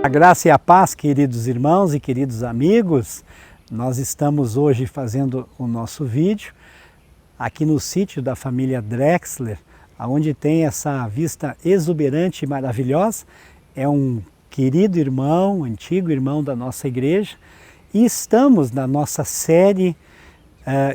A graça e a paz, queridos irmãos e queridos amigos. Nós estamos hoje fazendo o nosso vídeo aqui no sítio da família Drexler, onde tem essa vista exuberante e maravilhosa. É um querido irmão, antigo irmão da nossa igreja, e estamos na nossa série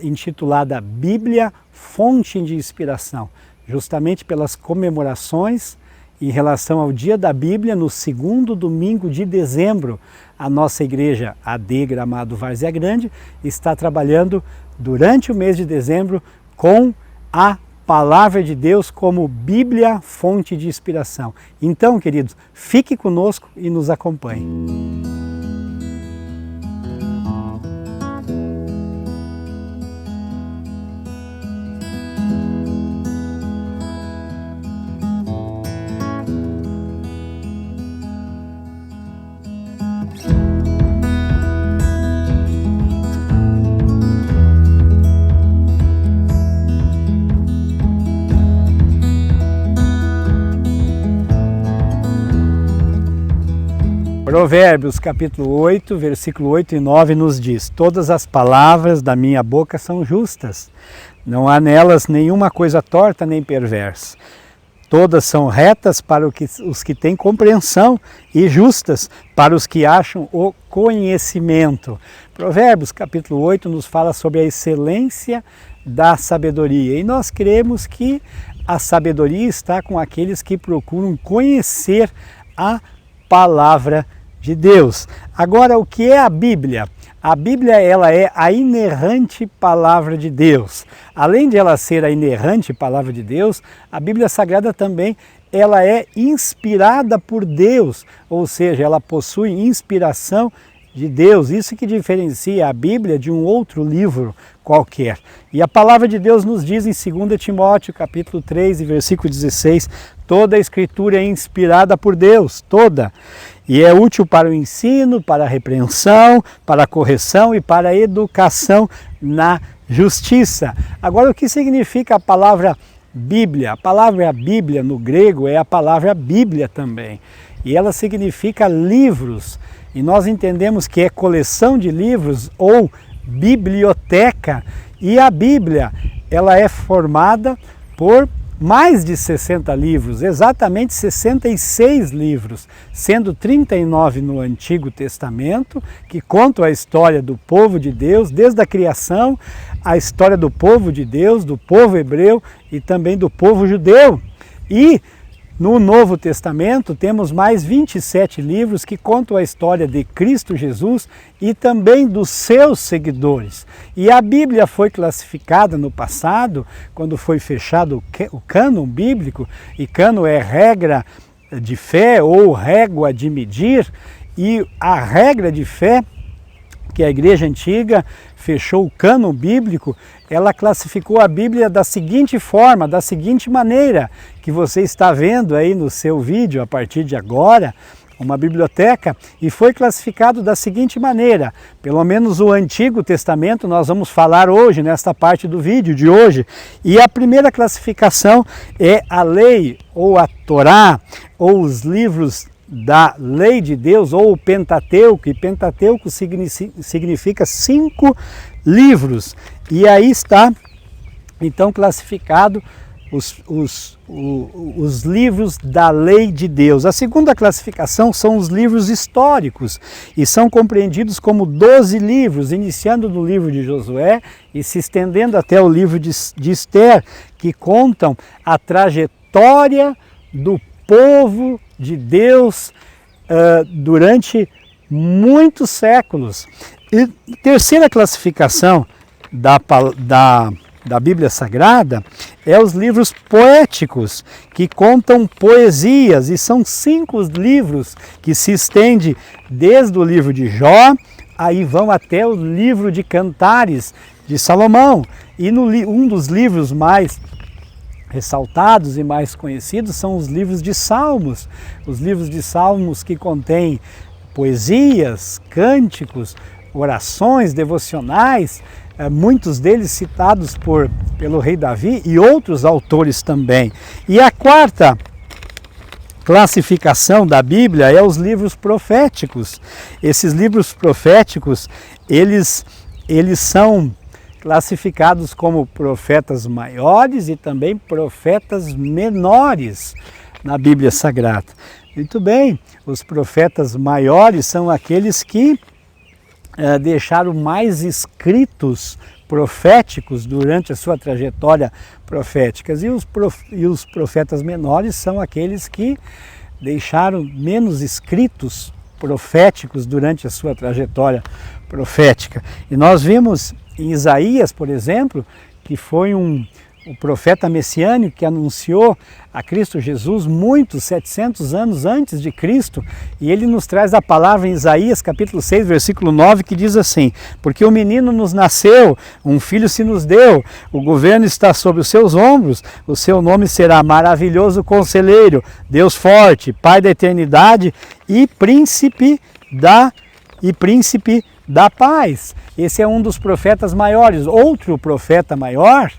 intitulada Bíblia, Fonte de Inspiração, justamente pelas comemorações em relação ao Dia da Bíblia, no segundo domingo de dezembro. A nossa igreja, AD Gramado Várzea Grande, está trabalhando durante o mês de dezembro com a Palavra de Deus como Bíblia, fonte de inspiração. Então, queridos, fique conosco e nos acompanhe. Provérbios capítulo 8, versículo 8 e 9 nos diz: todas as palavras da minha boca são justas, não há nelas nenhuma coisa torta nem perversa. Todas são retas para os que têm compreensão e justas para os que acham o conhecimento. Provérbios capítulo 8 nos fala sobre a excelência da sabedoria, e nós cremos que a sabedoria está com aqueles que procuram conhecer a palavra de Deus. Agora, o que é a Bíblia? A Bíblia, ela é a inerrante palavra de Deus. Além de ela ser a inerrante palavra de Deus, a Bíblia Sagrada também ela é inspirada por Deus, ou seja, ela possui inspiração de Deus. Isso que diferencia a Bíblia de um outro livro qualquer. E a palavra de Deus nos diz em 2 Timóteo, capítulo 3, versículo 16, toda a Escritura é inspirada por Deus, toda, e é útil para o ensino, para a repreensão, para a correção e para a educação na justiça. Agora, o que significa a palavra Bíblia? A palavra Bíblia no grego é a palavra Bíblia também, e ela significa livros, e nós entendemos que é coleção de livros ou biblioteca, e a Bíblia ela é formada por mais de 60 livros, exatamente 66 livros, sendo 39 no Antigo Testamento, que contam a história do povo de Deus, desde a criação, a história do povo de Deus, do povo hebreu e também do povo judeu. E no Novo Testamento temos mais 27 livros que contam a história de Cristo Jesus e também dos seus seguidores. E a Bíblia foi classificada no passado, quando foi fechado o cânon bíblico, e cânon é regra de fé ou régua de medir, e a regra de fé que a Igreja Antiga fechou o cânon bíblico, ela classificou a Bíblia da seguinte forma, da seguinte maneira, que você está vendo aí no seu vídeo a partir de agora, uma biblioteca, e foi classificado da seguinte maneira, pelo menos o Antigo Testamento nós vamos falar hoje, nesta parte do vídeo de hoje, e a primeira classificação é a lei, ou a Torá, ou os livros da lei de Deus, ou o Pentateuco, e Pentateuco significa 5 livros, e aí está então classificado os livros da lei de Deus. A segunda classificação são os livros históricos, e são compreendidos como 12 livros, iniciando no livro de Josué e se estendendo até o livro de Esther, que contam a trajetória do povo de Deus durante muitos séculos. E terceira classificação da Bíblia Sagrada é os livros poéticos, que contam poesias, e são 5 livros que se estendem desde o livro de Jó, aí vão até o livro de Cantares de Salomão. E um dos livros mais ressaltados e mais conhecidos são os livros de Salmos. Os livros de Salmos que contêm poesias, cânticos, orações devocionais, muitos deles citados pelo rei Davi e outros autores também. E a quarta classificação da Bíblia é os livros proféticos. Esses livros proféticos, eles são classificados como profetas maiores e também profetas menores na Bíblia Sagrada. Muito bem, os profetas maiores são aqueles que deixaram mais escritos proféticos durante a sua trajetória profética. E os profetas menores são aqueles que deixaram menos escritos proféticos durante a sua trajetória profética. E nós vimos em Isaías, por exemplo, que foi o profeta messiânico que anunciou a Cristo Jesus 700 anos antes de Cristo, e ele nos traz a palavra em Isaías capítulo 6, versículo 9, que diz assim: porque o menino nos nasceu, um filho se nos deu, o governo está sobre os seus ombros, o seu nome será Maravilhoso Conselheiro, Deus Forte, Pai da Eternidade e Príncipe da Paz. Esse é um dos profetas maiores. Outro profeta maior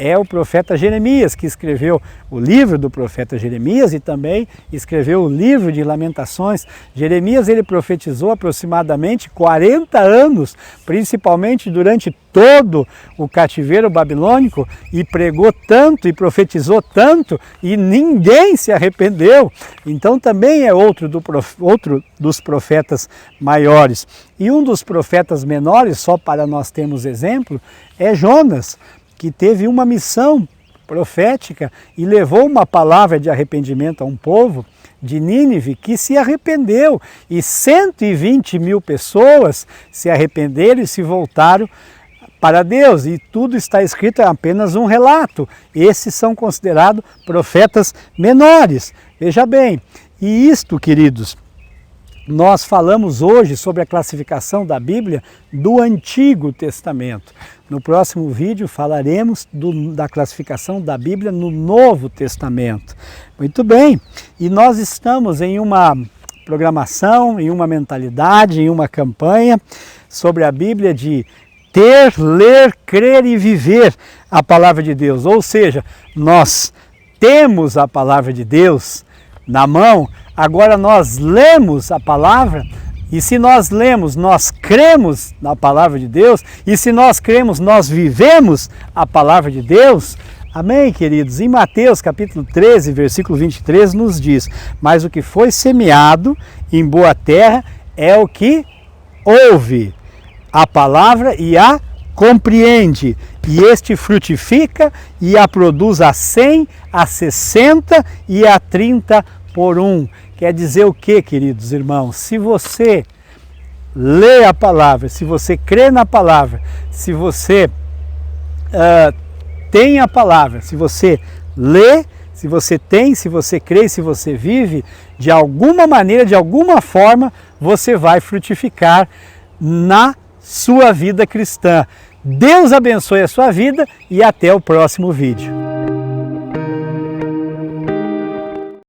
é o profeta Jeremias, que escreveu o livro do profeta Jeremias e também escreveu o livro de Lamentações. Jeremias, ele profetizou aproximadamente 40 anos, principalmente durante todo o cativeiro babilônico, e pregou tanto e profetizou tanto e ninguém se arrependeu. Então também é outro dos profetas maiores. E um dos profetas menores, só para nós termos exemplo, é Jonas, que teve uma missão profética e levou uma palavra de arrependimento a um povo de Nínive que se arrependeu, e 120 mil pessoas se arrependeram e se voltaram para Deus, e tudo está escrito, é apenas um relato. Esses são considerados profetas menores. Veja bem, e isto, queridos, nós falamos hoje sobre a classificação da Bíblia do Antigo Testamento. No próximo vídeo falaremos da classificação da Bíblia no Novo Testamento. Muito bem, e nós estamos em uma programação, em uma mentalidade, em uma campanha sobre a Bíblia de ter, ler, crer e viver a Palavra de Deus. Ou seja, nós temos a Palavra de Deus na mão, agora nós lemos a palavra, e se nós lemos, nós cremos na palavra de Deus, e se nós cremos, nós vivemos a palavra de Deus. Amém, queridos? Em Mateus capítulo 13, versículo 23 nos diz: mas o que foi semeado em boa terra é o que ouve a palavra e a compreende, e este frutifica e a produz a 100, a 60 e a 30 por um. Quer dizer o que, queridos irmãos? Se você lê a palavra, se você crê na palavra, se você tem a palavra, se você lê, se você tem, se você crê, se você vive, de alguma maneira, de alguma forma, você vai frutificar na sua vida cristã. Deus abençoe a sua vida e até o próximo vídeo.